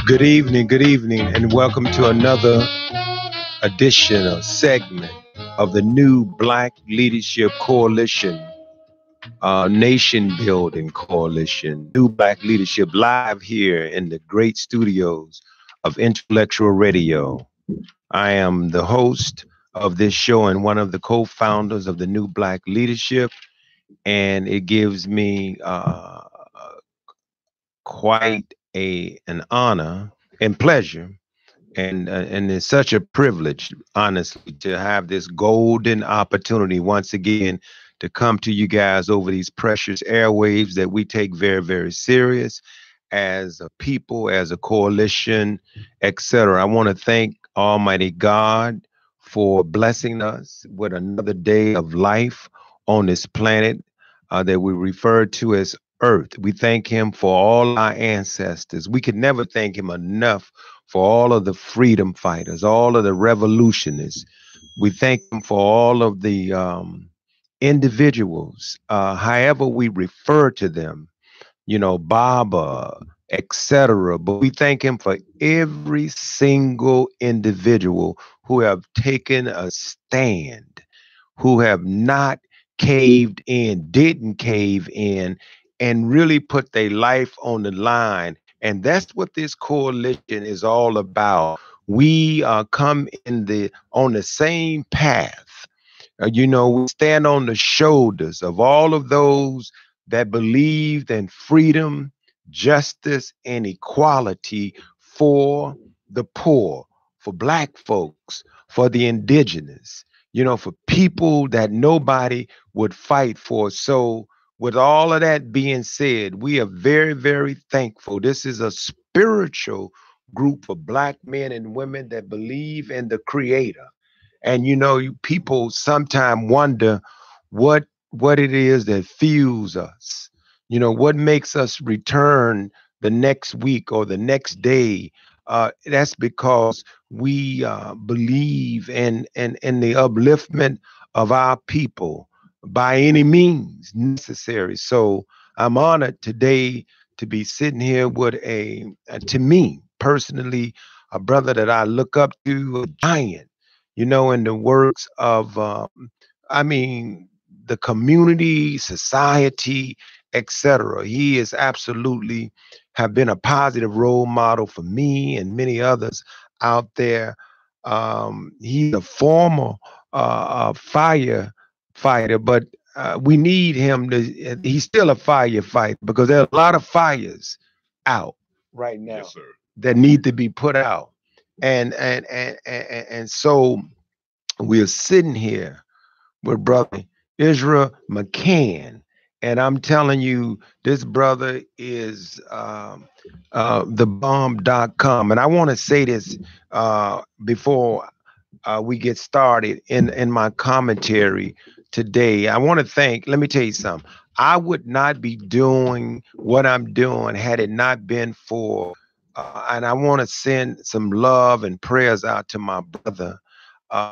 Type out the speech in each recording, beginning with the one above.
Good evening, and welcome to another edition or segment of the new Black Leadership Coalition, Nation Building Coalition, New Black Leadership, live here in the great studios of Intellectual Radio. I am the host of this show and one of the co-founders of the New Black Leadership, and it gives me quite an honor and pleasure, and it's such a privilege, honestly, to have this golden opportunity once again to come to you guys over these precious airwaves that we take very, very serious as a people, as a coalition, etc. I want to thank Almighty God for blessing us with another day of life on this planet that we refer to as Earth. We thank him for all our ancestors. We could never thank him enough for all of the freedom fighters, all of the revolutionists. We thank him for all of the individuals, however we refer to them, Baba, etc. But we thank him for every single individual who have taken a stand, who have not caved in, didn't cave in, and really put their life on the line. And that's what this coalition is all about. We come on the same path. We stand on the shoulders of all of those that believed in freedom, justice, and equality for the poor, for Black folks, for the indigenous, for people that nobody would fight for. So with all of that being said, we are very, very thankful. This is a spiritual group of Black men and women that believe in the Creator. And people sometimes wonder what it is that fuels us. What makes us return the next week or the next day. That's because we believe in the upliftment of our people by any means necessary. So I'm honored today to be sitting here with to me personally, a brother that I look up to, a giant, in the works of, the community, society, etc. He is absolutely have been a positive role model for me and many others out there. He's a former firefighter, but we need him he's still a firefighter because there are a lot of fires out right now. Yes, sir. That need to be put out. And so we're sitting here with brother Israel McCann. And I'm telling you, this brother is thebomb.com. And I want to say this before we get started in my commentary today. I want to let me tell you something. I would not be doing what I'm doing had it not been for, and I want to send some love and prayers out to my brother,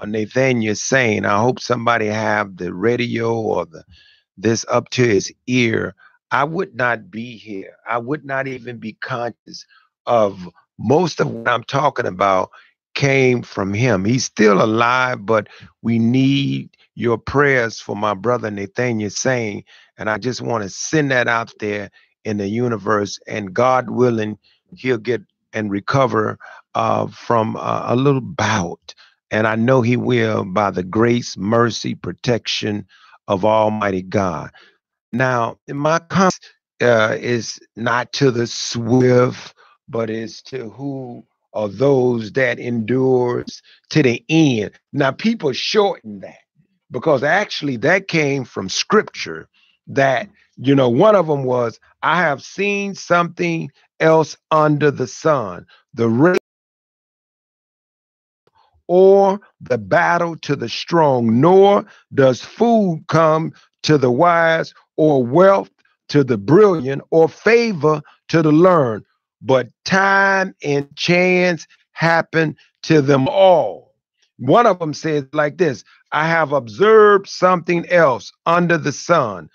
Nathaniel Sane. I hope somebody have the radio or this up to his ear. I would not be here. I would not even be conscious of most of what I'm talking about came from him. He's still alive, but we need your prayers for my brother Nathaniel Sane. And I just want to send that out there in the universe. And God willing, he'll get and recover from a little bout. And I know he will by the grace, mercy, protection of Almighty God. Now, my comment is not to the swift, but is to who are those that endures to the end. Now, people shorten that because actually that came from scripture that, one of them was, I have seen something else under the sun. The race or the battle to the strong, nor does food come to the wise, or wealth to the brilliant, or favor to the learned, but time and chance happen to them all. One of them says like this, I have observed something else under the sun.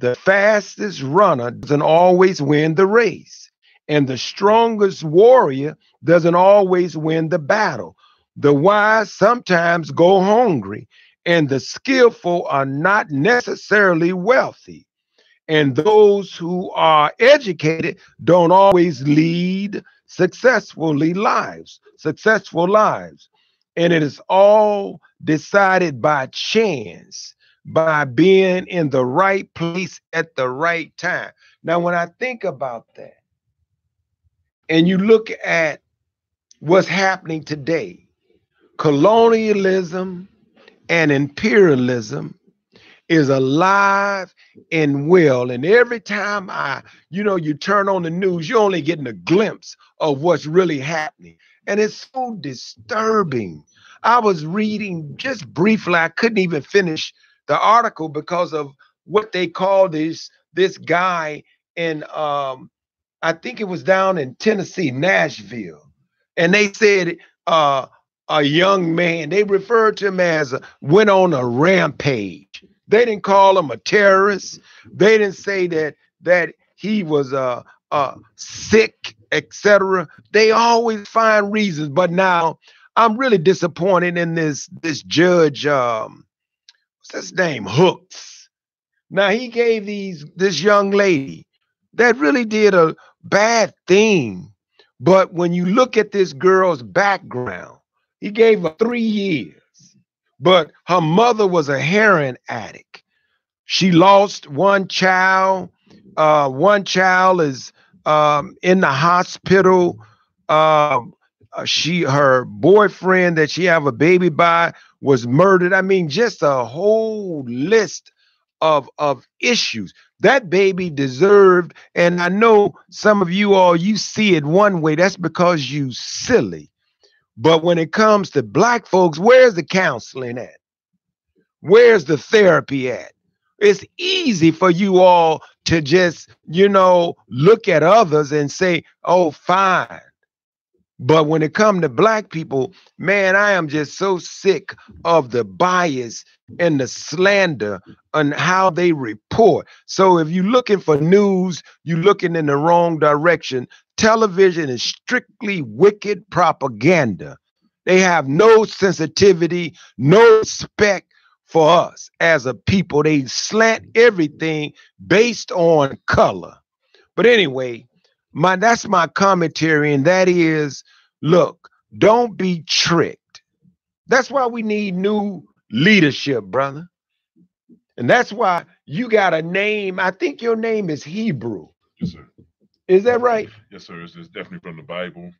The fastest runner doesn't always win the race, and the strongest warrior doesn't always win the battle. The wise sometimes go hungry, and the skillful are not necessarily wealthy. And those who are educated don't always lead successful lives. And it is all decided by chance, by being in the right place at the right time. Now, when I think about that, and you look at what's happening today, colonialism and imperialism is alive and well. And every time you turn on the news, you're only getting a glimpse of what's really happening. And it's so disturbing. I was reading just briefly, I couldn't even finish the article because of what they call this guy in I think it was down in Tennessee, Nashville. And they said a young man, they referred to him as went on a rampage. They didn't call him a terrorist. They didn't say that he was sick, etc. They always find reasons. But now I'm really disappointed in this judge. What's his name? Hooks. Now he gave this young lady that really did a bad thing. But when you look at this girl's background, he gave her 3 years. But her mother was a heroin addict. She lost one child. One child is in the hospital. Her boyfriend that she have a baby by was murdered. I mean, just a whole list of issues. That baby deserved, and I know some of you see it one way. That's because you silly. But when it comes to black folks, where's the counseling at? Where's the therapy at? It's easy for you all to just, look at others and say, oh, fine. But when it comes to black people, man, I am just so sick of the bias and the slander on how they report. So if you're looking for news, you're looking in the wrong direction. Television is strictly wicked propaganda. They have no sensitivity, no respect for us as a people. They slant everything based on color. But anyway, that's my commentary, and that is, look, don't be tricked. That's why we need new leadership, brother. And that's why you got a name. I think your name is Hebrew. Yes, sir. Is that right? Yes, sir. It's definitely from the Bible.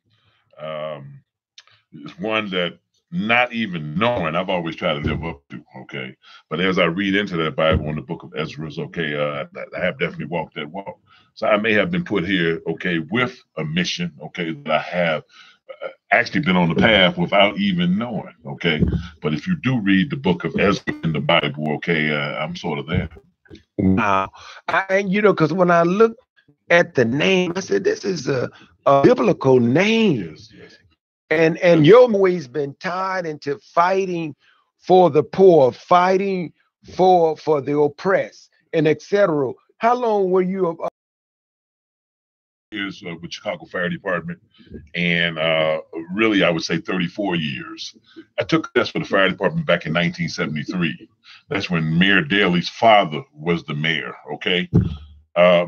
It's one that not even knowing, I've always tried to live up to, okay? But as I read into that Bible in the book of Ezra, okay, I have definitely walked that walk. So I may have been put here, okay, with a mission, okay, that I have actually been on the path without even knowing, okay? But if you do read the book of Ezra in the Bible, okay, I'm sort of there. Wow. Because when I look at the name, I said, this is a biblical name. Yes. And you've always been tied into fighting for the poor, fighting for the oppressed, and etc. How long were you? Years with Chicago Fire Department, and really, I would say 34 years. I took a test for the fire department back in 1973. That's when Mayor Daley's father was the mayor. Okay.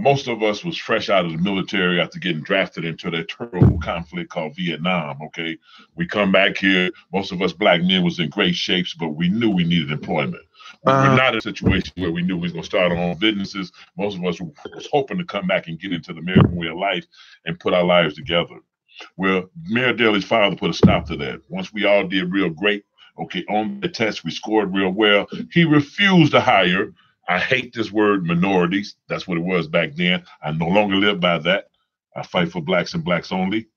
Most of us was fresh out of the military after getting drafted into that terrible conflict called Vietnam. Okay, we come back here. Most of us black men was in great shapes, but we knew we needed employment. We were not in a situation where we knew we was going to start our own businesses. Most of us was hoping to come back and get into the American way of life and put our lives together. Well, Mayor Daley's father put a stop to that. Once we all did real great, okay, on the test, we scored real well. He refused to hire, I hate this word, minorities. That's what it was back then. I no longer live by that. I fight for blacks and blacks only.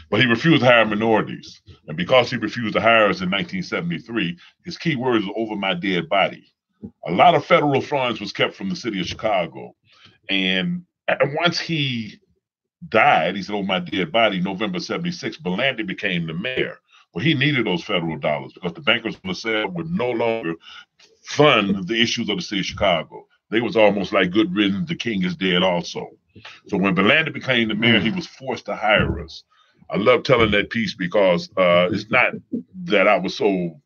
But he refused to hire minorities. And because he refused to hire us in 1973, his key words were over my dead body. A lot of federal funds was kept from the city of Chicago. And once he died, he said, oh, my dead body, November 76, Belandy became the mayor. Well, he needed those federal dollars because the bankers on the sale would no longer fund the issues of the city of Chicago. They was almost like good riddance, the king is dead also. So when Belander became the mayor, he was forced to hire us. I love telling that piece because it's not that I was so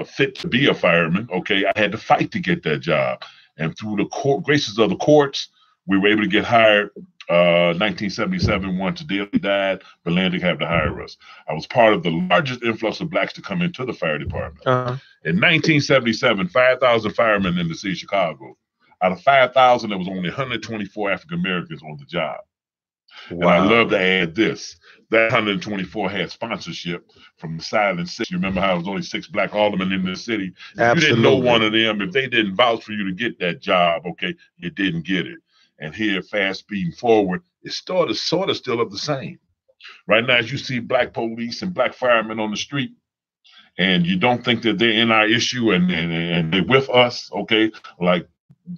fit to be a fireman. Okay, I had to fight to get that job, and through the graces of the courts, we were able to get hired. 1977, once Daly died, Belander had to hire us. I was part of the largest influx of blacks to come into the fire department. In 1977, 5,000 firemen in the city of Chicago. Out of 5,000, there was only 124 African Americans on the job. Wow. And I love to add this. That 124 had sponsorship from the Silent Six. You remember how there was only 6 black aldermen in the city? If you didn't know one of them, if they didn't vouch for you to get that job, okay, you didn't get it. And here, fast speeding forward, it's sort of still of the same. Right now, as you see black police and black firemen on the street, and you don't think that they're in our issue and they're with us, okay, like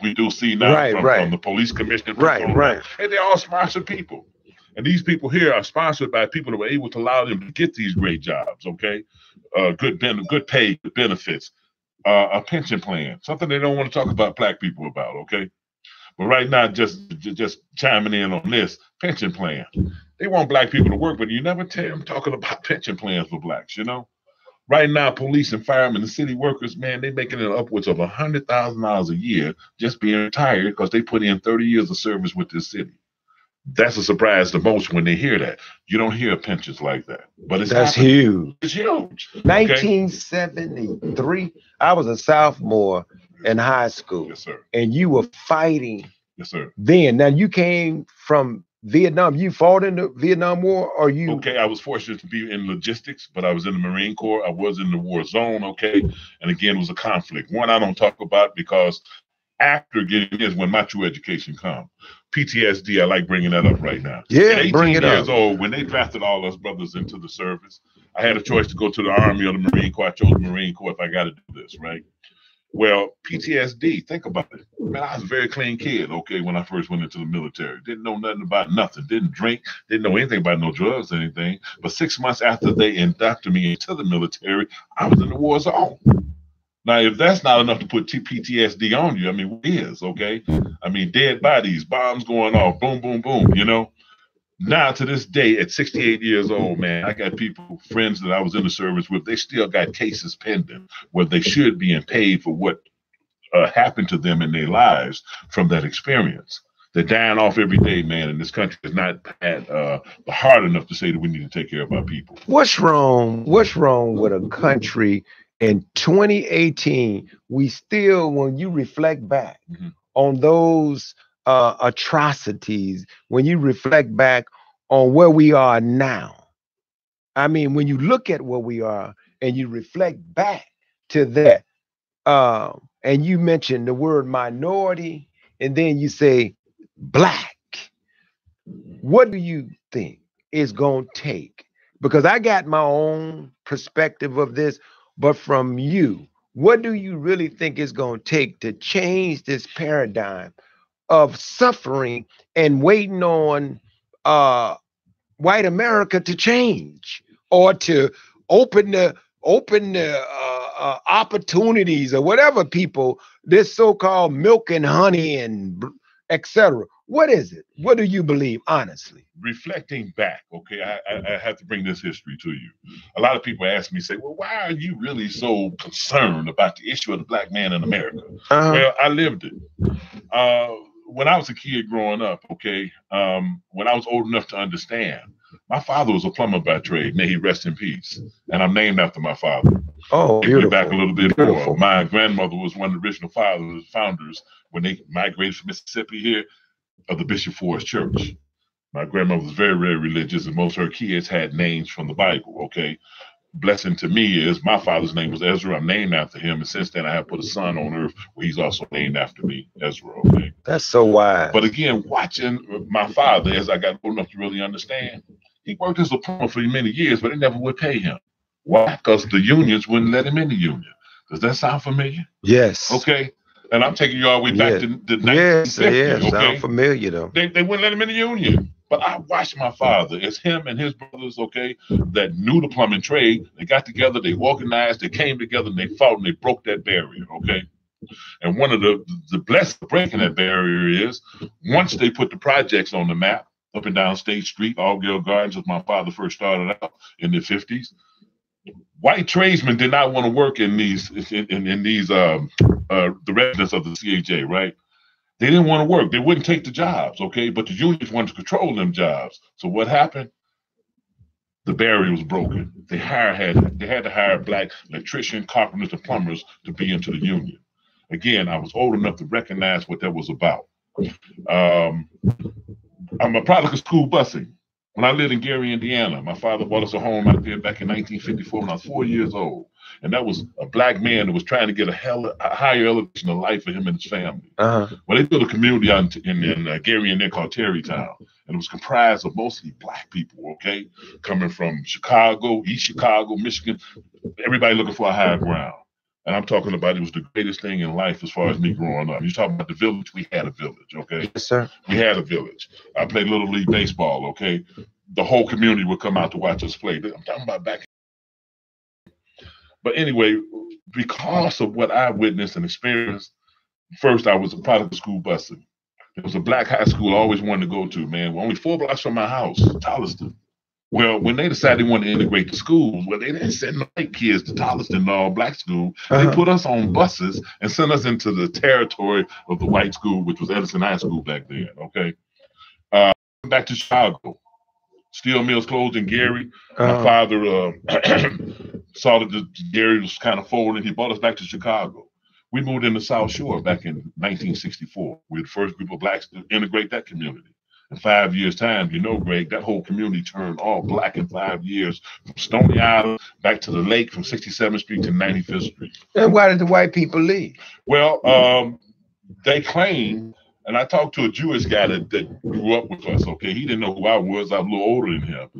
we do see now from the police commissioner. And they're all sponsored people. And these people here are sponsored by people that were able to allow them to get these great jobs, okay? Good pay, good benefits, a pension plan, something they don't want to talk about black people about, okay? But right now, just chiming in on this pension plan. They want black people to work, but you never tell them talking about pension plans for blacks, you know? Right now, police and firemen and city workers, man, they're making it upwards of $100,000 a year just being retired because they put in 30 years of service with this city. That's a surprise the most when they hear that. You don't hear pensions like that. But that's huge. It's huge. 1973, I was a sophomore in high school. Yes, sir. And you were fighting. Yes, sir. Then. Now, you came from Vietnam. You fought in the Vietnam War, or you? Okay, I was fortunate to be in logistics, but I was in the Marine Corps. I was in the war zone, okay? And again, it was a conflict. One I don't talk about because after getting this, when my true education come. PTSD, I like bringing that up right now. Yeah, bring it up. 18 years old, when they drafted all us brothers into the service, I had a choice to go to the Army or the Marine Corps. I chose the Marine Corps if I got to do this, right? Well, PTSD, think about it. Man, I was a very clean kid, okay, when I first went into the military. Didn't know nothing about nothing. Didn't drink. Didn't know anything about no drugs or anything. But 6 months after they inducted me into the military, I was in the war zone. Now, if that's not enough to put PTSD on you, I mean, what is, okay? I mean, dead bodies, bombs going off, boom, boom, boom, you know? Now, to this day, at 68 years old, man, I got people, friends that I was in the service with, they still got cases pending where they should be paid for what happened to them in their lives from that experience. They're dying off every day, man, and this country is not hard enough to say that we need to take care of our people. What's wrong with a country in 2018? We still, when you reflect back on those atrocities, when you reflect back on where we are now, I mean, when you look at where we are and you reflect back to that, and you mention the word minority, and then you say black, what do you think it's going to take? Because I got my own perspective of this, but from you, what do you really think it's going to take to change this paradigm of suffering and waiting on white America to change, or to open the opportunities, or whatever people, this so-called milk and honey and etc. What is it? What do you believe, honestly? Reflecting back, okay, I have to bring this history to you. A lot of people ask me, say, well, why are you really so concerned about the issue of the black man in America? Well, I lived it. When I was a kid growing up, okay, when I was old enough to understand, my father was a plumber by trade. May he rest in peace. And I'm named after my father. Oh, beautiful. Back a little bit more. My grandmother was one of the original founders when they migrated from Mississippi here of the Bishop Forest Church. My grandmother was very, very religious, and most of her kids had names from the Bible, okay? Blessing to me is my father's name was Ezra. I'm named after him, and since then I have put a son on earth where he's also named after me, Ezra, okay? That's so wise. But again, watching my father as I got old enough to really understand, he worked as a plumber for many years, but they never would pay him. Why? Because the unions wouldn't let him in the union. Does that sound familiar? Yes. Okay. And I'm taking you all the way back to the 1950s. Yes, okay? Sound familiar though. They wouldn't let him in the union. But I watched my father, it's him and his brothers, okay, that knew the plumbing trade. They got together, they organized, they came together, and they fought, and they broke that barrier, okay? And one of the blessed breaking that barrier is once they put the projects on the map, up and down State Street, All-Girl Gardens, as my father first started out in the 50s. White tradesmen did not want to work in these the residents of the CHA, right? They didn't want to work. They wouldn't take the jobs, okay? But the unions wanted to control them jobs. So what happened? The barrier was broken. They had to hire black electricians, carpenters, and plumbers to be into the union. Again, I was old enough to recognize what that was about. I'm a product of school busing. When I lived in Gary, Indiana, my father bought us a home out there back in 1954 when I was 4 years old. And that was a black man that was trying to get a higher elevation of life for him and his family. Well, they built a community out in Gary, Indiana called Terrytown. And it was comprised of mostly black people, okay? Coming from Chicago, East Chicago, Michigan, everybody looking for a higher ground. And I'm talking about it was the greatest thing in life as far as me growing up. You're talking about the village, we had a village, okay? Yes, sir. We had a village. I played Little League Baseball, okay? The whole community would come out to watch us play. I'm talking about back. But anyway, because of what I witnessed and experienced, first I was a product of school busing. It was a black high school I always wanted to go to, man. Only 4 blocks from my house, Tolliston. Well, when they decided they wanted to integrate the schools, well, they didn't send white kids to Tolliston, all black school. They put us on buses and sent us into the territory of the white school, which was Edison High School back then, okay? Back to Chicago. Steel mills closed in Gary. My father saw that Gary was kind of folding. He brought us back to Chicago. We moved in the South Shore back in 1964. We were the first group of blacks to integrate that community. In 5 years' time, you know, Greg, that whole community turned all black in 5 years, from Stony Island back to the lake, from 67th Street to 95th Street. And why did the white people leave? Well, they claim, and I talked to a Jewish guy that grew up with us, okay? He didn't know who I was. I was a little older than him.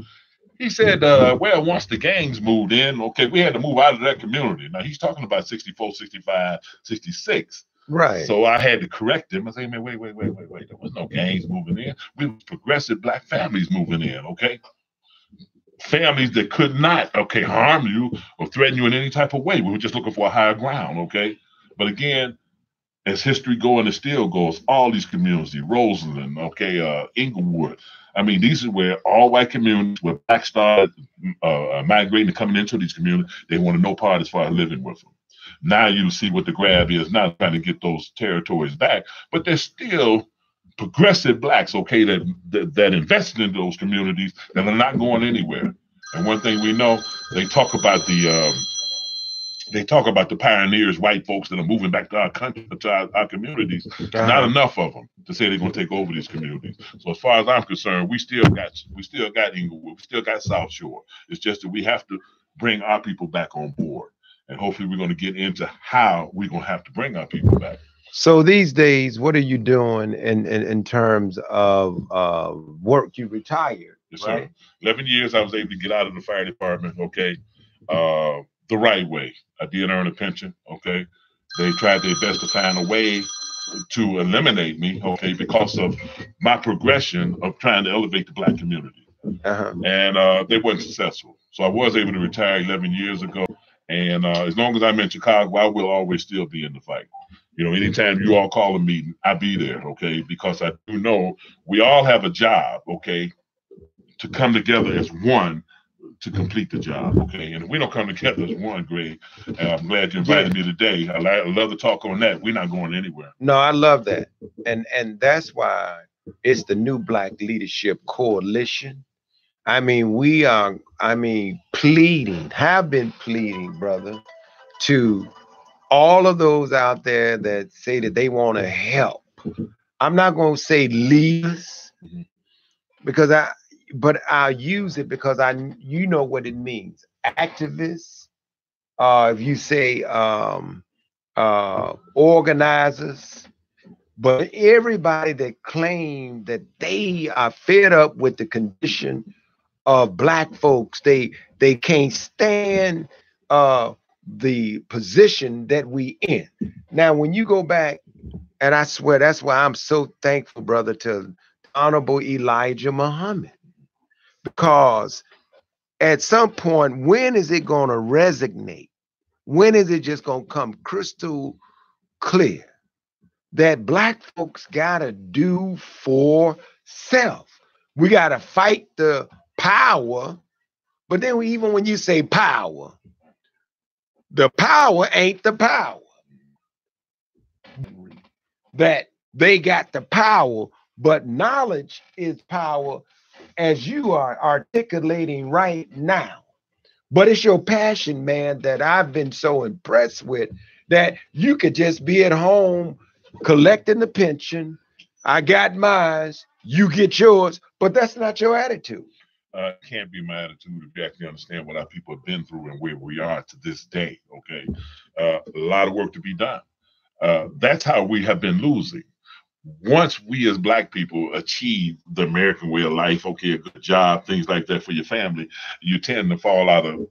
He said, well, once the gangs moved in, okay, we had to move out of that community. Now, he's talking about 64, 65, 66. Right. So I had to correct him. I said, man, wait. There was no gangs moving in. We were progressive black families moving in, okay? Families that could not, okay, harm you or threaten you in any type of way. We were just looking for a higher ground, okay? But again, as history goes and it still goes, all these communities, Roseland, okay, Inglewood. I mean, these are where all white communities, where blacks started migrating and coming into these communities. They wanted no part as far as living with them. Now you see what the grab is, not trying to get those territories back, but there's still progressive blacks, okay, that invested in those communities that are not going anywhere. And one thing we know, they talk about the pioneers, white folks that are moving back to our country, to our communities. Not enough of them to say they're going to take over these communities. So as far as I'm concerned, we still got Inglewood, we still got South Shore. It's just that we have to bring our people back on board. And hopefully we're going to get into how we're going to have to bring our people back. So these days, what are you doing in terms of work? You retired, yes, right? Sir. 11 years I was able to get out of the fire department, okay, the right way. I did earn a pension, okay. They tried their best to find a way to eliminate me, okay, because of my progression of trying to elevate the black community. And they weren't successful. So I was able to retire 11 years ago. And as long as I'm in Chicago, I will always still be in the fight. You know, anytime you all call a meeting, I'll be there, okay? Because I do know we all have a job, okay, to come together as one to complete the job, okay? And if we don't come together as one, Greg, I'm glad you invited me today. I love to talk on that. We're not going anywhere. No, I love that. And that's why it's the New Black Leadership Coalition. I mean, we are, have been pleading, brother, to all of those out there that say that they want to help. I'm not going to say leaders, but I'll use it because you know what it means. Activists, if you say organizers, but everybody that claim that they are fed up with the condition of black folks, they can't stand the position that we in. Now, when you go back, and I swear that's why I'm so thankful, brother, to Honorable Elijah Muhammad, because at some point, when is it going to resonate? When is it just going to come crystal clear that black folks gotta do for self. We gotta fight the power, but then even when you say power, the power ain't the power. That they got the power, but knowledge is power, as you are articulating right now. But it's your passion, man, that I've been so impressed with, that you could just be at home collecting the pension. I got mine, you get yours, but that's not your attitude. Can't be my attitude if you actually understand what our people have been through and where we are to this day. Okay, a lot of work to be done. That's how we have been losing. Once we as black people achieve the American way of life, okay, a good job, things like that for your family, you tend to fall out of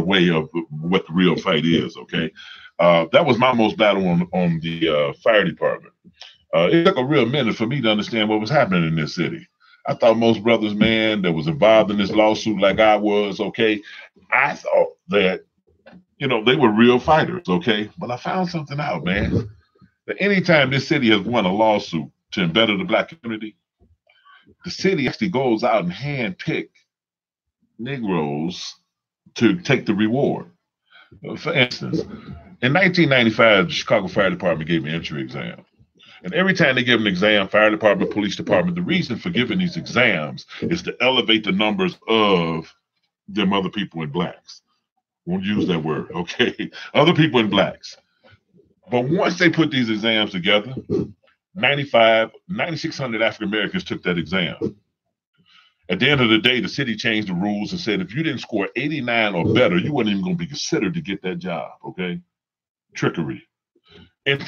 way of what the real fight is. Okay, that was my most battle on the fire department. It took a real minute for me to understand what was happening in this city. I thought most brothers, man, that was involved in this lawsuit like I was, okay, I thought that, they were real fighters, okay? But I found something out, man. That anytime this city has won a lawsuit to embetter the black community, the city actually goes out and handpick Negroes to take the reward. For instance, in 1995, the Chicago Fire Department gave an entry exam. And every time they give an exam, fire department, police department, the reason for giving these exams is to elevate the numbers of them other people in blacks. Won't use that word, okay? Other people in blacks. But once they put these exams together, 9,600 African Americans took that exam. At the end of the day, the city changed the rules and said if you didn't score 89 or better, you weren't even going to be considered to get that job, okay? Trickery. In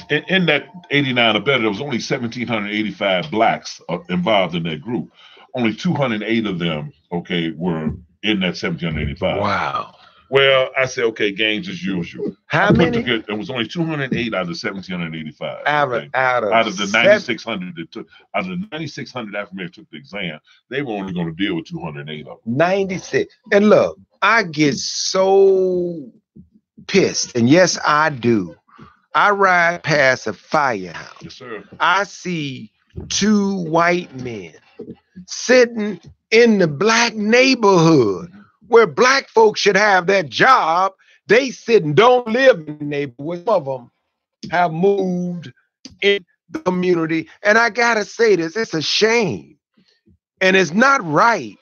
that 89 or better, there was only 1,785 blacks involved in that group. Only 208 of them, okay, were in that 1,785. Wow. Well, I said, okay, games as usual. How many? It was only 208 out of 1,785. Out of the 9,600 that took, out of the 9,600 African took the exam, they were only going to deal with 208 of them. 96. And look, I get so pissed, and yes, I do. I ride past a firehouse. Yes, sir. I see two white men sitting in the black neighborhood where black folks should have that job. They sit and don't live in the neighborhood. Some of them have moved in the community. And I gotta say this, it's a shame. And it's not right.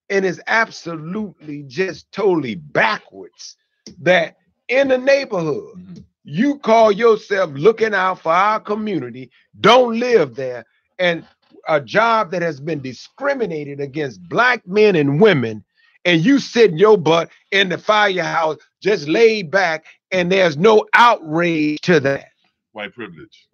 And it's absolutely just totally backwards that in the neighborhood, you call yourself looking out for our community, don't live there, and a job that has been discriminated against black men and women, and you sit in your butt in the firehouse just laid back, and there's no outrage to that. White privilege.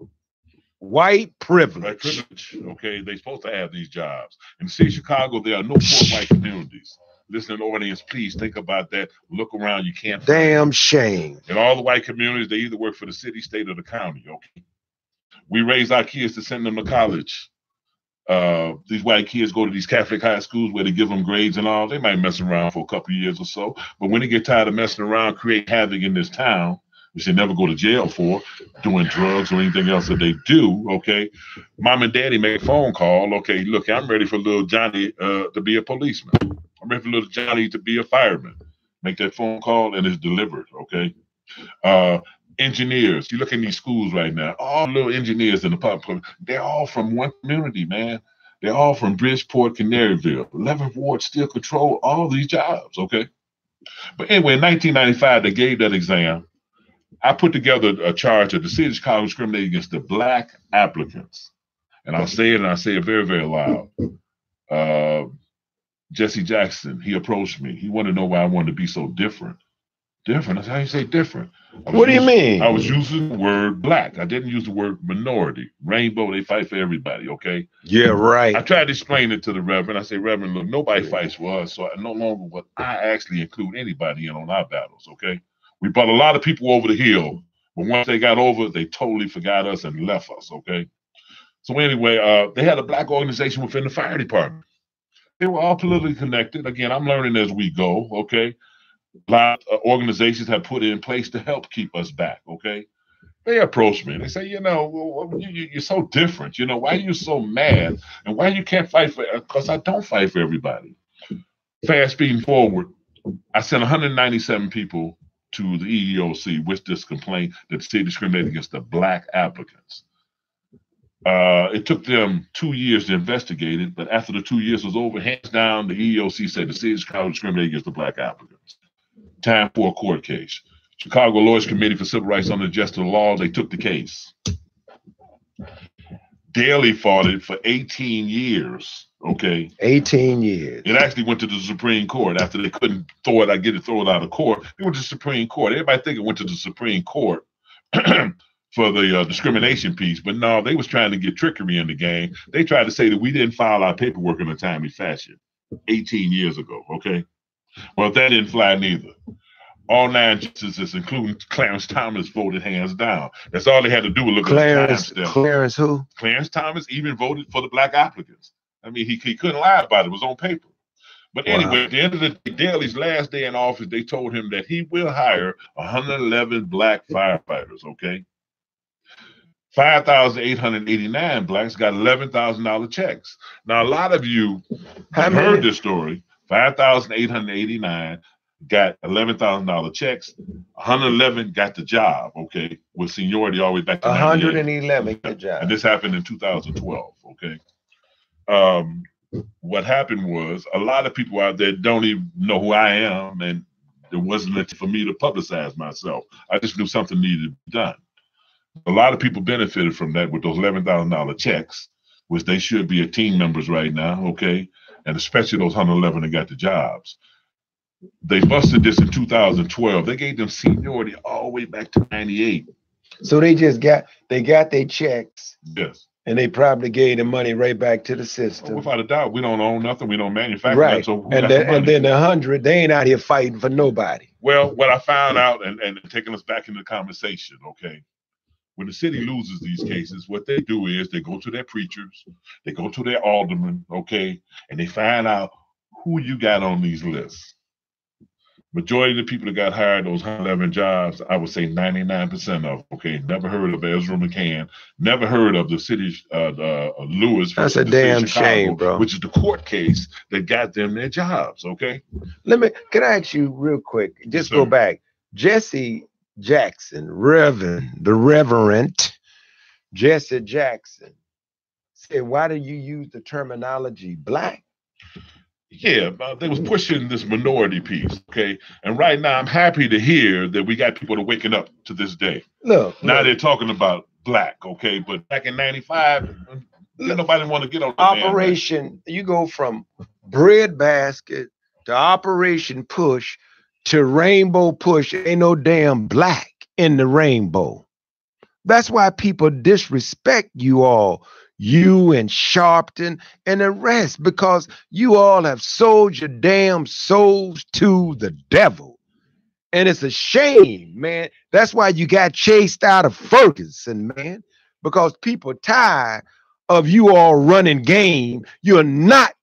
White privilege. White privilege. Okay, they're supposed to have these jobs. In the city of Chicago, there are no poor white communities. Listening audience, please think about that. Look around, you can't find Damn them. shame. In all the white communities, they either work for the city, state, or the county. Okay, we raise our kids to send them to college. These white kids go to these Catholic high schools where they give them grades and all. They might mess around for a couple of years or so, but when they get tired of messing around, create havoc in this town, which they never go to jail for, doing drugs or anything else that they do, okay, mom and daddy make a phone call, okay, look, I'm ready for little Johnny to be a policeman. I'm ready for little Johnny to be a fireman. Make that phone call and it's delivered, okay? Engineers, you look in these schools right now, all little engineers in the public, they're all from one community, man. They're all from Bridgeport, Canaryville. 11th Ward still control all these jobs, okay? But anyway, in 1995, they gave that exam. I put together a charge that the city of Chicago discriminated against the black applicants. And I'll say it, and I'll say it very, very loud. Jesse Jackson, he approached me. He wanted to know why I wanted to be so different. Different? I said, how you say different? What do you mean? I was using the word black. I didn't use the word minority. Rainbow, they fight for everybody, okay? Yeah, right. I tried to explain it to the Reverend. I say, Reverend, look, nobody fights for us, so no longer would I actually include anybody in on our battles, okay? We brought a lot of people over the hill, but once they got over, they totally forgot us and left us, okay? So anyway, they had a black organization within the fire department. They were all politically connected. Again, I'm learning as we go, okay? A lot of organizations have put it in place to help keep us back, okay? They approached me. They say, you're so different. Why are you so mad? And why you can't fight for? Because I don't fight for everybody. Fast speeding forward, I sent 197 people to the EEOC with this complaint that the city discriminated against the black applicants. It took them 2 years to investigate it, but after the 2 years was over, hands down, the EEOC said the city of Chicago discriminated against the black applicants. Time for a court case. Chicago Lawyers Committee for Civil Rights under Justice Law, they took the case. Daley fought it for 18 years. Okay. 18 years. It actually went to the Supreme Court after they couldn't throw it out of court. It went to the Supreme Court. Everybody think it went to the Supreme Court for the discrimination piece, but no, they was trying to get trickery in the game. They tried to say that we didn't file our paperwork in a timely fashion 18 years ago. Okay. Well, that didn't fly neither. All 9 justices, including Clarence Thomas, voted hands down. That's all they had to do was look at the timestamp. Clarence who? Clarence Thomas even voted for the black applicants. I mean, he couldn't lie about it. It was on paper. But anyway, at the end of the day, Daley's last day in office, they told him that he will hire 111 black firefighters, okay? 5,889 blacks got $11,000 checks. Now, a lot of you have heard this story. 5,889 got $11,000 checks. 111 got the job, okay, with seniority all the way back to 111 got the job. And this happened in 2012, okay? What happened was a lot of people out there don't even know who I am, and it wasn't meant for me to publicize myself. I just knew something needed to be done. A lot of people benefited from that with those $11,000 checks, which they should be team members right now, okay? And especially those 111 that got the jobs. They busted this in 2012. They gave them seniority all the way back to 98. So they got their checks. Yes. And they probably gave the money right back to the system. Without a doubt, we don't own nothing. We don't manufacture right. That, so and then the 100, they ain't out here fighting for nobody. Well, what I found out, and taking us back into the conversation, okay, when the city loses these cases, what they do is they go to their preachers, they go to their aldermen, okay, and they find out who you got on these lists. Majority of the people that got hired, those 111 jobs, I would say 99% of, okay, never heard of Ezra McCann, never heard of the city, Lewis. That's a damn shame, bro. Which is the court case that got them their jobs, okay? Can I ask you real quick, just go back. Jesse Jackson, the Reverend Jesse Jackson said, why do you use the terminology black? Yeah, they was pushing this minority piece, okay? And right now, I'm happy to hear that we got people that are waking up to this day. Now they're talking about black, okay? But back in 95, nobody want to get on the Operation, you go from breadbasket to Operation Push to Rainbow Push. Ain't no damn black in the rainbow. That's why people disrespect you all. You and Sharpton and the rest, because you all have sold your damn souls to the devil. And it's a shame, man. That's why you got chased out of Ferguson, man, because people tired of you all running game. You're not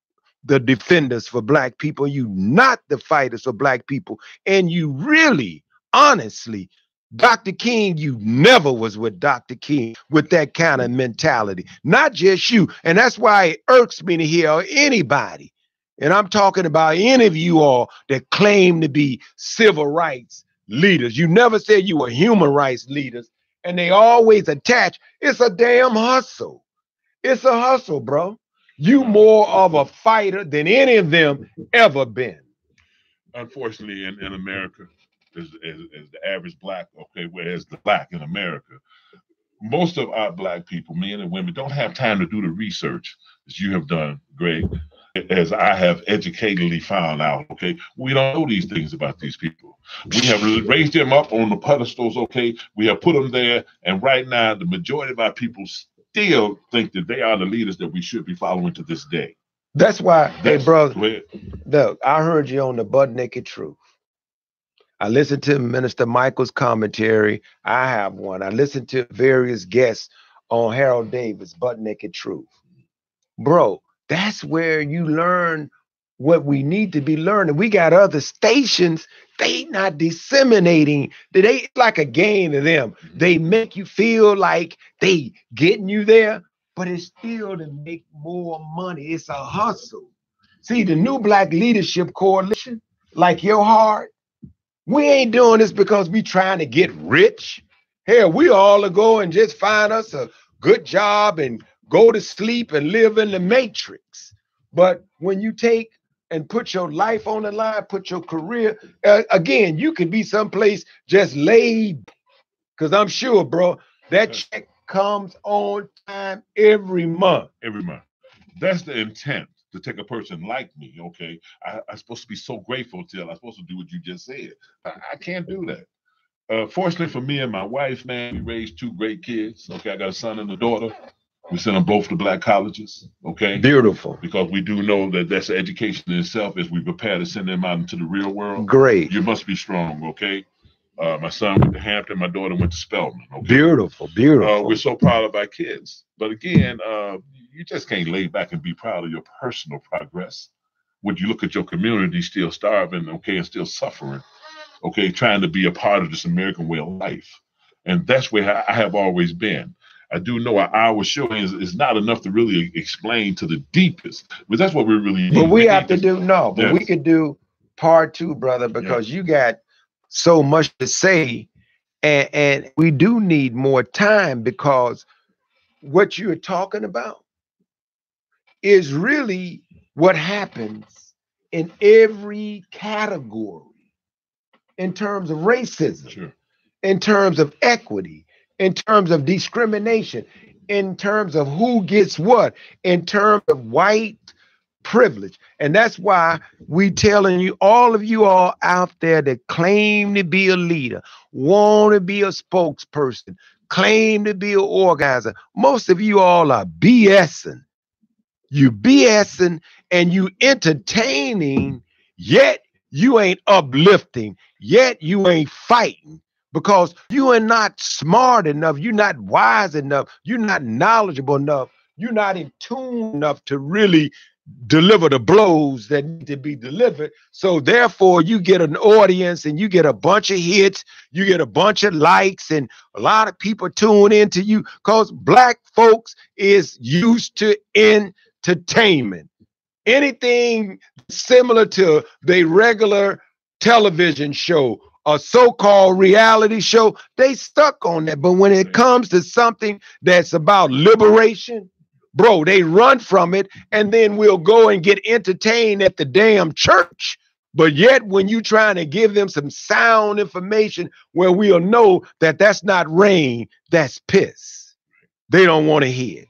the defenders for black people. You're not the fighters for black people. And you really, honestly, Dr. King, you never was with Dr. King with that kind of mentality, not just you. And that's why it irks me to hear anybody, and I'm talking about any of you all that claim to be civil rights leaders. You never said you were human rights leaders, and they always attach. It's a damn hustle. It's a hustle, bro. You more of a fighter than any of them ever been. Unfortunately, in America, as the average black, okay, whereas the black in America, most of our black people, men and women, don't have time to do the research as you have done, Greg, as I have educatedly found out, okay? We don't know these things about these people. We have raised them up on the pedestals, okay? We have put them there, and right now, the majority of our people still think that they are the leaders that we should be following to this day. That's why, hey, brother, look, I heard you on the Butt Naked Truth. I listened to Minister Michael's commentary. I have one. I listened to various guests on Harold Davis' Butt Naked Truth. Bro, that's where you learn what we need to be learning. We got other stations, they not disseminating. They like a game to them. They make you feel like they getting you there, but it's still to make more money. It's a hustle. See, the New Black Leadership Coalition, like your heart, we ain't doing this because we trying to get rich. Hell, we all are go and just find us a good job and go to sleep and live in the matrix. But when you take and put your life on the line, put your career, again, you could be someplace just laid. Because I'm sure, bro, that check comes on time every month. Every month. That's the intent, to take a person like me, okay? I'm supposed to be so grateful till I'm supposed to do what you just said. I can't do that. Fortunately for me and my wife, man, we raised two great kids. Okay, I got a son and a daughter. We sent them both to black colleges. Okay, Beautiful. because we do know that that's an education in itself. As we prepare to send them out into the real world, Great. you must be strong. Okay, my son went to Hampton, my daughter went to Spelman. Okay? Beautiful, beautiful. We're so proud of our kids, but again, you just can't lay back and be proud of your personal progress. Would you look at your community still starving, okay, and still suffering, okay, trying to be a part of this American way of life? And that's where I have always been. I do know our show is not enough to really explain to the deepest, but that's what we really need. But we have to do, no, but Yes. we could do part two, brother, because you got so much to say. And we do need more time, because what you're talking about is really what happens in every category in terms of racism, Sure. in terms of equity, in terms of discrimination, in terms of who gets what, in terms of white privilege. And that's why we telling you, all of you all out there that claim to be a leader, want to be a spokesperson, claim to be an organizer, most of you all are BSing. You BSing and you entertaining, yet you ain't uplifting, yet you ain't fighting, because you are not smart enough, you're not wise enough, you're not knowledgeable enough, you're not in tune enough to really deliver the blows that need to be delivered. So therefore you get an audience and you get a bunch of hits, you get a bunch of likes, and a lot of people tune into you because black folks is used to entertainment. Anything similar to the regular television show, a so-called reality show, they stuck on that. But when it comes to something that's about liberation, bro, they run from it, and then we'll go and get entertained at the damn church. But yet when you trying to give them some sound information where we'll know that that's not rain, that's piss, they don't want to hear it.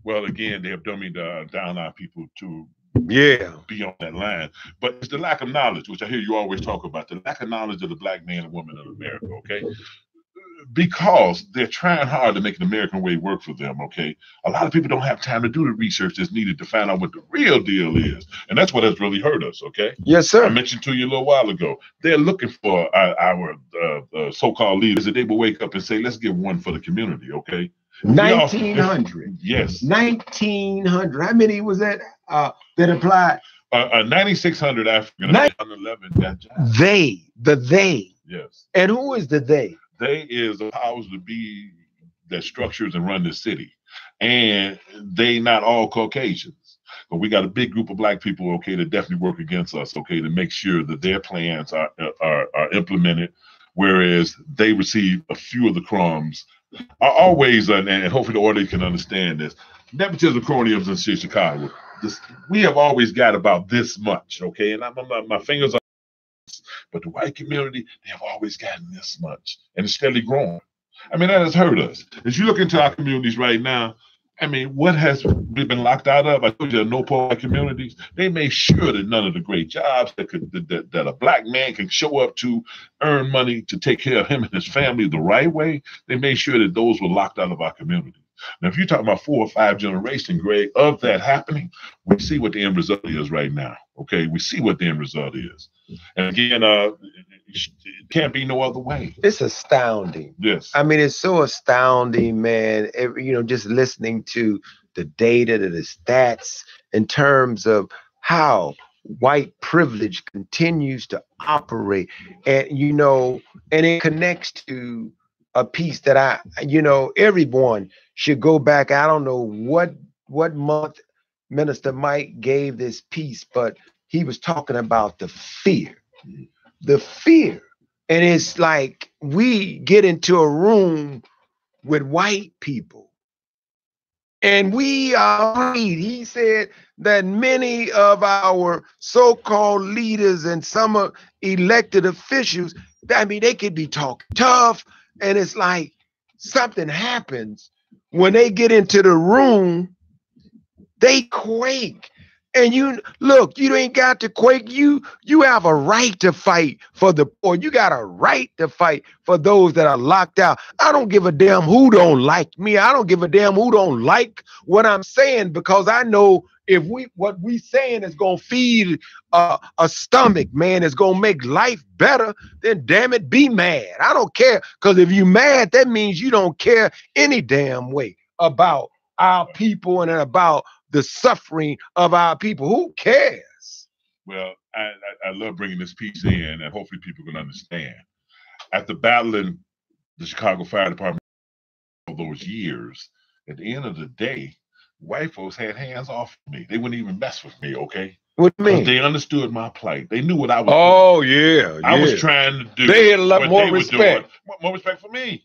Well, again, they have dummied down our people to be on that line. But it's the lack of knowledge, which I hear you always talk about, the lack of knowledge of the black man and woman of America, okay? Because they're trying hard to make the American way work for them, okay? A lot of people don't have time to do the research that's needed to find out what the real deal is. And that's what has really hurt us, okay? Yes, sir. I mentioned to you a little while ago, they're looking for our so-called leaders that they will wake up and say, let's give one for the community, okay? 1900. Yes. 1900. How many was that that applied? 9,600 African American 11 got jobs. They. Yes. And who is the they? They is the powers to be that structures and run the city. And they not all Caucasians. But we got a big group of black people, okay, that definitely work against us, okay, to make sure that their plans are implemented, whereas they receive a few of the crumbs. I always, and hopefully the audience can understand this, nepotism, cronyism in Chicago, we have always got about this much, okay? And my fingers are, but the white community, they have always gotten this much, and it's steadily growing. I mean, that has hurt us. As you look into our communities right now, I mean, what has we been locked out of? I told you, no poor communities. They made sure that none of the great jobs that a black man can show up to, earn money to take care of him and his family the right way. They made sure that those were locked out of our community. Now, if you're talking about 4 or 5 generations, Greg, of that happening, we see what the end result is right now. Okay, we see what the end result is. And again, it can't be no other way. It's astounding. Yes. I mean, it's so astounding, man. Just listening to the data, to the stats in terms of how white privilege continues to operate. And, and it connects to a piece that everyone should go back. I don't know what month Minister Mike gave this piece, but he was talking about the fear. And it's like we get into a room with white people and we are afraid. He said that many of our so-called leaders and some elected officials, I mean, they could be talking tough, and it's like something happens when they get into the room, they quake. And you ain't got to quake. You have a right to fight for the poor. You got a right to fight for those that are locked out. I don't give a damn who don't like me. I don't give a damn who don't like what I'm saying, because I know if what we saying is gonna feed a stomach, man, it's gonna make life better, then damn it, be mad. I don't care, because if you mad, that means you don't care any damn way about our people and about the suffering of our people. Who cares? Well, I love bringing this piece in, and hopefully people can understand. After battling the Chicago Fire Department all those years, at the end of the day, white folks had hands off me. They wouldn't even mess with me, okay? What do you mean? They understood my plight. They knew what I was doing. I was trying to do. They had a lot more respect. More respect for me.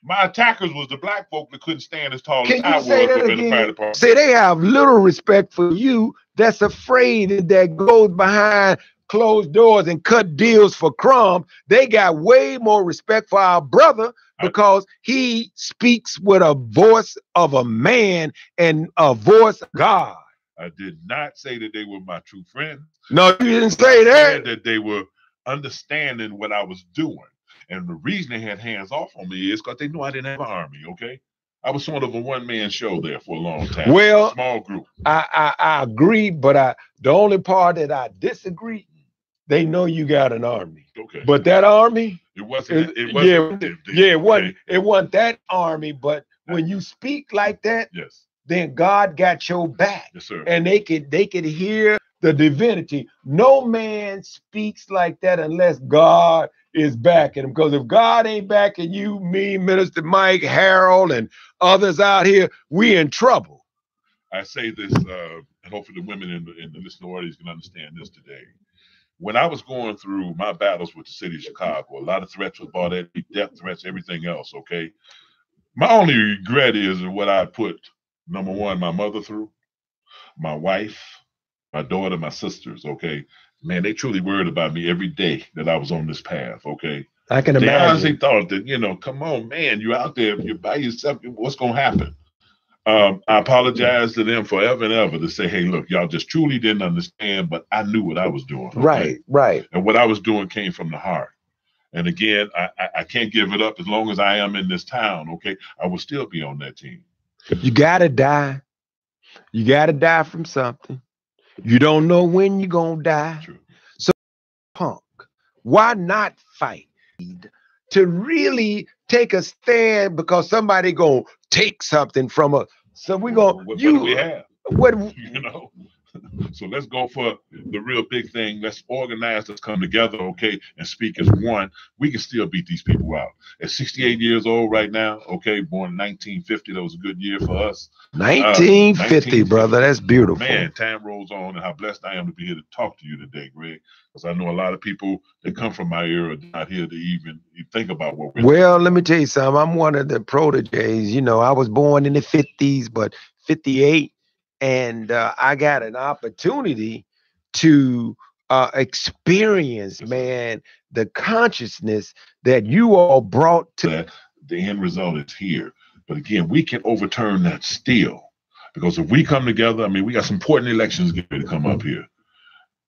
My attackers was the black folk that couldn't stand as tall as Can I you say was that in the fire again? department. Say they have little respect for you, that's afraid, that goes behind closed doors and cut deals for crumbs. They got way more respect for our brother because he speaks with a voice of a man and a voice of God. I did not say that they were my true friends. No, you didn't say that. I said that they were understanding what I was doing. And the reason they had hands off on me is because they knew I didn't have an army, okay? I was sort of a one-man show there for a long time. Well, small group. I agree, but the only part that I disagree, they know you got an army. Okay. But that army, it wasn't it wasn't that army, but when you speak like that, yes, then God got your back. Yes, sir. And they could hear the divinity. No man speaks like that unless God is backing him. Because if God ain't backing you, me, Minister Mike, Harold, and others out here, we in trouble. I say this, and hopefully the women in the listening audience can understand this today. When I was going through my battles with the city of Chicago, a lot of threats were brought at me, death threats, everything else, okay? My only regret is what I put, number one, my mother through, my wife, my daughter, my sisters, okay? Man, they truly worried about me every day that I was on this path, okay? I can imagine. They honestly thought that, come on, man, you're out there, you're by yourself, what's going to happen? I apologize to them forever and ever to say, hey, look, y'all just truly didn't understand, but I knew what I was doing. Okay? Right. And what I was doing came from the heart. And again, I can't give it up as long as I am in this town, okay? I will still be on that team. You got to die. You got to die from something. You don't know when you're going to die. True. So, punk, why not fight to really take a stand because somebody going to take something from us? So we're going to... What do we have? What, So let's go for the real big thing. Let's organize, let's come together, okay, and speak as one. We can still beat these people out. At 68 years old right now, okay, born in 1950, that was a good year for us. 1950, brother, that's beautiful. Man, time rolls on, and how blessed I am to be here to talk to you today, Greg, because I know a lot of people that come from my era are not here to even think about what we're doing. Well, let me tell you something. I'm one of the proteges. I was born in the 50s, but 58. And I got an opportunity to experience, man, the consciousness that you all brought to that. The end result is here. But again, we can overturn that still. Because if we come together, I mean, we got some important elections getting to come up here.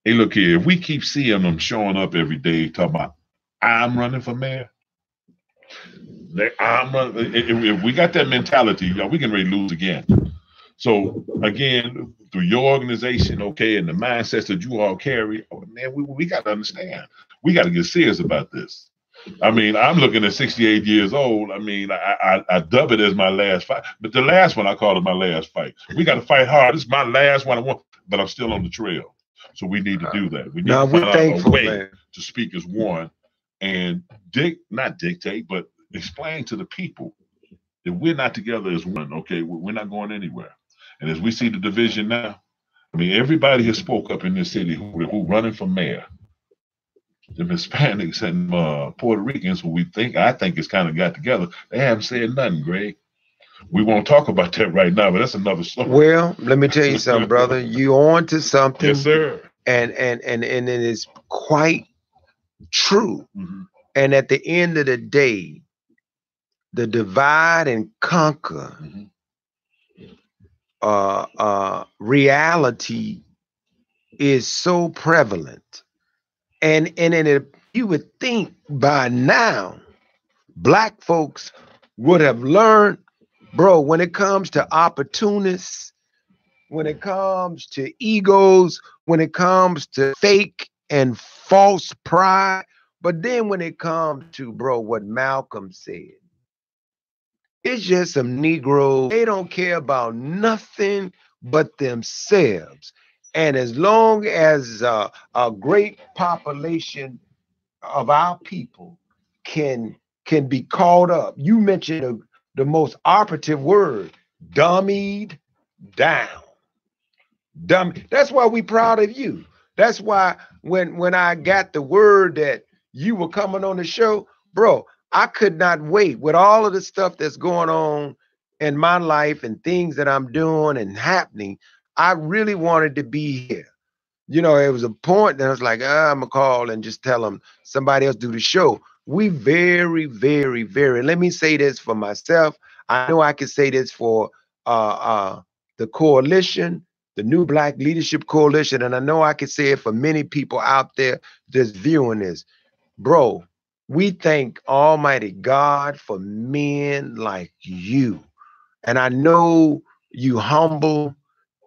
Hey, look here, if we keep seeing them showing up every day, talking about, I'm running for mayor. If we got that mentality, we can ready to lose again. So again, through your organization, okay, and the mindsets that you all carry, man, we got to understand. We got to get serious about this. I mean, I'm looking at 68 years old. I mean, I dub it as my last fight, but the last one I call it my last fight. We got to fight hard. This is my last one I want, but I'm still on the trail. So we need to do that. We need Now to find we're out a thankful, way man. to speak as one and not dictate, but explain to the people that we're not together as one. Okay, we're not going anywhere. And as we see the division now, I mean, everybody has spoke up in this city who running for mayor. The Hispanics and Puerto Ricans, who I think it's kind of got together, they haven't said nothing, Greg. We won't talk about that right now, but that's another story. Well, let me tell you something, brother. You on to something. Yes, sir. And it is quite true. Mm-hmm. And at the end of the day, the divide and conquer reality is so prevalent. And you would think by now, black folks would have learned, bro, when it comes to opportunists, when it comes to egos, when it comes to fake and false pride, but then when it comes to, bro, what Malcolm said, it's just some Negroes. They don't care about nothing but themselves. And as long as a great population of our people can be caught up, you mentioned the most operative word, dummied down. That's why we proud of you. That's why when I got the word that you were coming on the show, bro, I could not wait with all of the stuff that's going on in my life and things that I'm doing and happening. I really wanted to be here. You know, it was a point that I was like, I'm gonna call and just tell them somebody else do the show. We very, very, very, let me say this for myself. I know I can say this for the coalition, the New Black Leadership Coalition, and I know I can say it for many people out there that's viewing this. Bro, we thank Almighty God for men like you. And I know you humble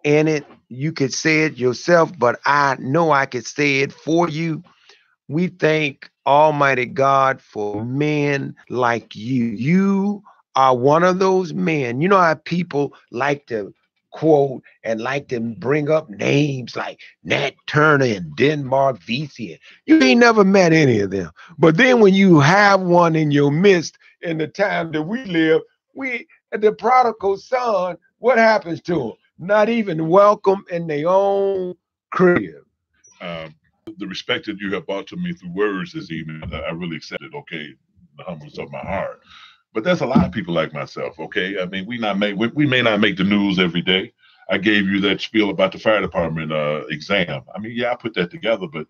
in it. You could say it yourself, but I know I could say it for you. We thank Almighty God for men like you. You are one of those men. You know how people like to quote and like to bring up names like Nat Turner and Denmark Vesey. You ain't never met any of them. But then when you have one in your midst in the time that we live, the prodigal son, what happens to him? Not even welcome in their own crib. The respect that you have brought to me through words this evening, I really accept it, okay? The humbleness of my heart. But there's a lot of people like myself, okay? I mean, we may not make the news every day. I gave you that spiel about the fire department exam. I mean, yeah, I put that together, but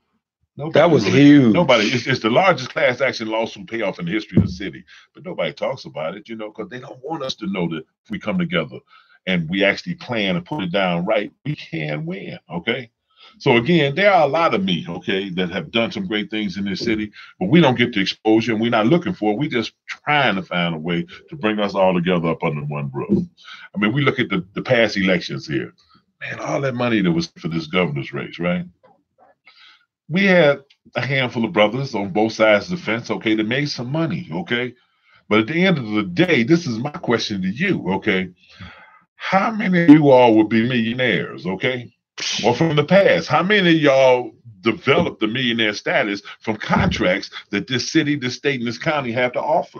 that was huge. Nobody. It's the largest class action lawsuit payoff in the history of the city, but nobody talks about it, you know, because they don't want us to know that if we come together and we actually plan and put it down right, we can win, okay? So again, there are a lot of me, okay, that have done some great things in this city, but we don't get the exposure and we're not looking for it. We just trying to find a way to bring us all together up under one roof. I mean, we look at the past elections here. Man, all that money that was for this governor's race, right? We had a handful of brothers on both sides of the fence, okay, that made some money, okay? But at the end of the day, this is my question to you, okay? How many of you all would be millionaires, okay? Or from the past, how many of y'all developed the millionaire status from contracts that this city, this state, and this county have to offer?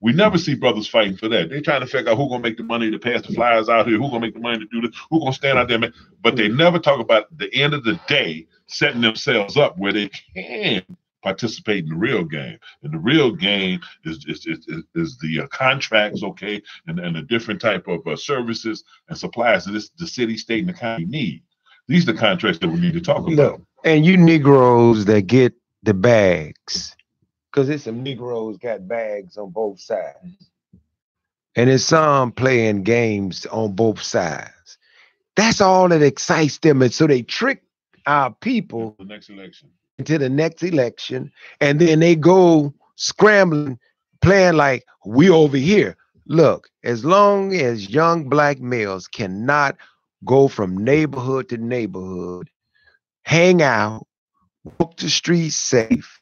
We never see brothers fighting for that. They're trying to figure out who's going to make the money to pass the flyers out here, who's going to make the money to do this, who's going to stand out there. But they never talk about at the end of the day, setting themselves up where they can participate in the real game. And the real game is the contracts, okay, and the different type of services and supplies that the city, state, and the county need. These are the contracts that we need to talk about. And you Negroes that get the bags, because there's some Negroes got bags on both sides. And there's some playing games on both sides. That's all that excites them. And so they trick our people into the next election. And then they go scrambling, playing like we over here. Look, as long as young black males cannot go from neighborhood to neighborhood, hang out, walk the streets safe,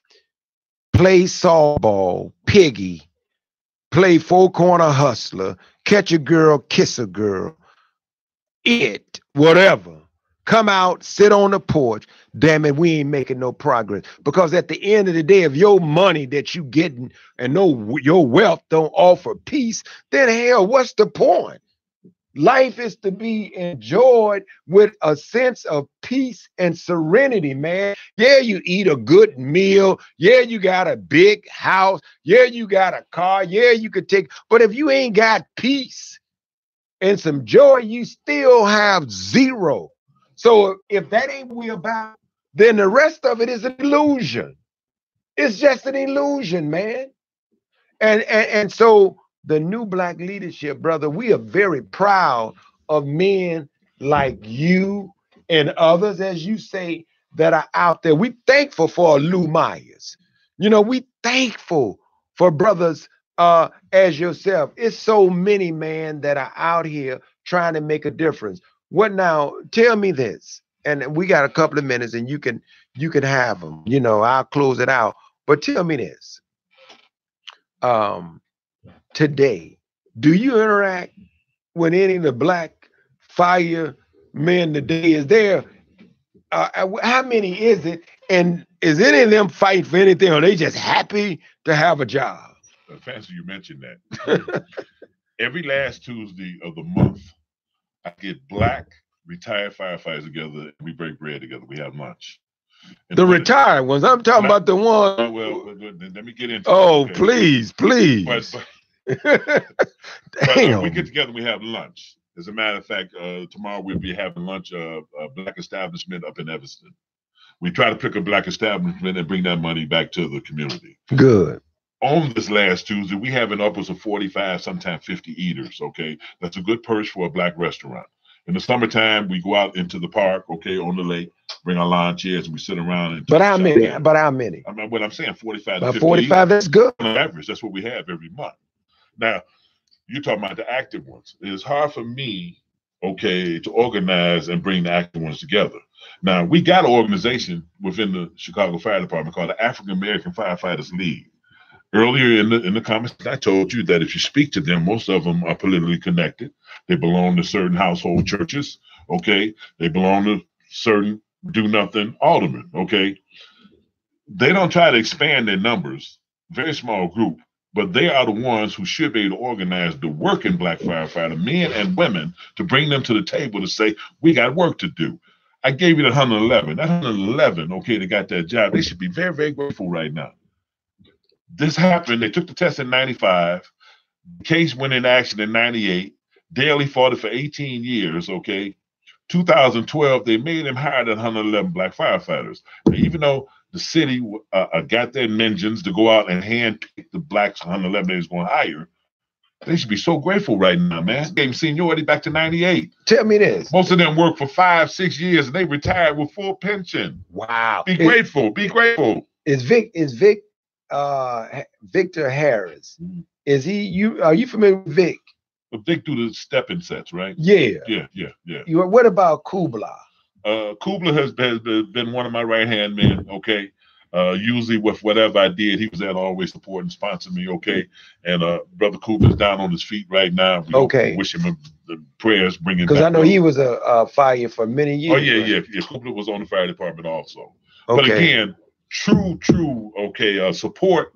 play softball, piggy, play four-corner hustler, catch a girl, kiss a girl, whatever. come out, sit on the porch. Damn it, we ain't making no progress. Because at the end of the day, if your money that you getting and your wealth don't offer peace, then hell, what's the point? Life is to be enjoyed with a sense of peace and serenity, man. Yeah, you eat a good meal. Yeah, you got a big house. Yeah, you got a car. Yeah, you could take, but if you ain't got peace and some joy, you still have zero. So if that ain't what we about, then the rest of it is an illusion. It's just an illusion, man. And so the new black leadership, brother, we are very proud of men like you and others, as you say, that are out there. We thankful for Lou Myers. We thankful for brothers as yourself. It's so many, man, that are out here trying to make a difference. What now? Tell me this, and we got a couple of minutes, and you can have them. I'll close it out. But tell me this. Today, do you interact with any of the black firemen today? Is there how many is it, and is any of them fighting for anything, or are they just happy to have a job? Fancy you mentioned that. Every last Tuesday of the month, I get black retired firefighters together, and we break bread together. We have lunch. The retired ones. I'm talking about the ones. Well, let me get into. Oh, okay. Please. But we get together. We have lunch. As a matter of fact, tomorrow we'll be having lunch. A black establishment up in Evanston. We try to pick a black establishment and bring that money back to the community. Good. On this last Tuesday, we have an upwards of 45, sometimes 50 eaters. Okay, that's a good purse for a black restaurant. In the summertime, we go out into the park, okay, on the lake, bring our lawn chairs, and we sit around. And But how many? I mean, what I'm saying, 45 to 50. 45, that's good. On average, that's what we have every month. Now, you're talking about the active ones. It's hard for me, okay, to organize and bring the active ones together. Now, we got an organization within the Chicago Fire Department called the African American Firefighters League. Earlier in the comments, I told you that if you speak to them, most of them are politically connected. They belong to certain household churches, okay? They belong to certain do-nothing aldermen, okay? They don't try to expand their numbers, very small group, but they are the ones who should be able to organize the working black firefighter, men and women, to bring them to the table to say, we got work to do. I gave you the 111. That 111, okay, they got that job. They should be very, very grateful right now. This happened. They took the test in 95. The case went into action in 98. Daley fought it for 18 years, okay? 2012, they made him hire the 111 black firefighters. Now, even though the city got their minions to go out and handpick the blacks 111 they was going to hire, they should be so grateful right now, man. Gave them seniority back to 98. Tell me this. Most of them worked for 5-6 years, and they retired with full pension. Wow. Be grateful. Be grateful. Is Victor Harris? Is he? Are you familiar with Vic? But Vic do the stepping sets, right? Yeah. What about Kubla? Kubla has been one of my right hand men. Okay. Usually with whatever I did, he was there to always support and sponsor me. Okay. And Brother Kubla's down on his feet right now. We wish him the prayers, bringing. Because I know he was a fire for many years. Oh yeah. Kubla was on the fire department also. Okay. But again, true, okay, support,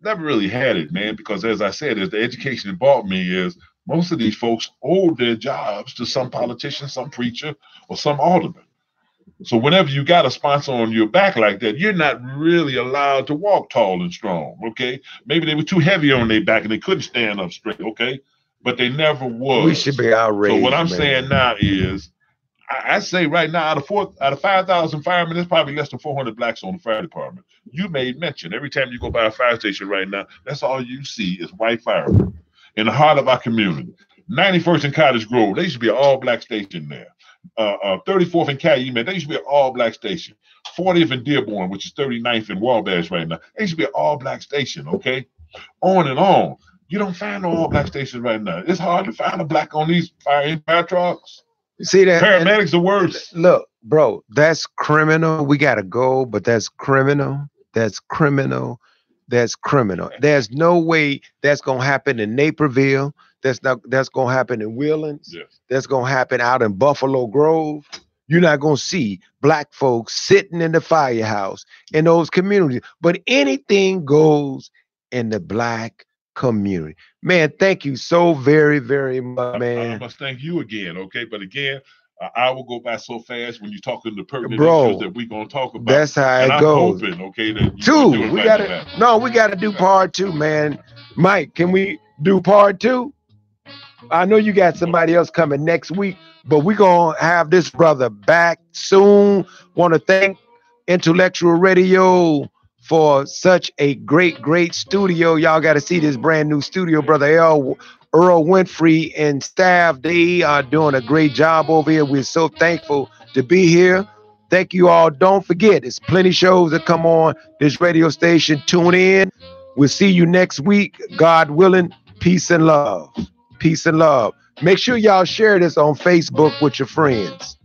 never really had it, man, because as I said, as the education involved me is most of these folks owe their jobs to some politician, some preacher, or some alderman. So whenever you got a sponsor on your back like that, you're not really allowed to walk tall and strong, okay? Maybe they were too heavy on their back and they couldn't stand up straight, okay? But they never was. We should be outraged. So what I'm saying now is, I say right now, out of 5,000 firemen, there's probably less than 400 blacks on the fire department. You made mention every time you go by a fire station right now, that's all you see is white firemen in the heart of our community. 91st and Cottage Grove, they should be an all-black station there. 34th and Calumet, they should be an all-black station. 40th and Dearborn, which is 39th and Wabash right now, they should be an all-black station, okay? On and on. You don't find no all-black stations right now. It's hard to find a black on these fire trucks. See that? Paramedics are worse. Look, bro, that's criminal. We gotta go, but that's criminal. That's criminal. There's no way that's gonna happen in Naperville. That's gonna happen in Wheelings. Yes. That's gonna happen out in Buffalo Grove. you're not going to see black folks sitting in the firehouse in those communities. But anything goes in the black community. Man, thank you so very, very much, man. I must thank you again, okay? But again, I will go by so fast when you're talking the pertinent Bro, issues that we're going to talk about. That's how and it I'm goes. hoping, okay, that two. We got to do part 2, man. Mike, can we do part 2? I know you got somebody else coming next week, but we're going to have this brother back soon. Want to thank Intellectual Radio for such a great studio. Y'all got to see this brand new studio. Brother Earl Winfrey and staff, they are doing a great job over here. We're so thankful to be here. Thank you all. Don't forget, there's plenty shows that come on this radio station. Tune in. We'll see you next week. God willing, peace and love. Peace and love. Make sure y'all share this on Facebook with your friends.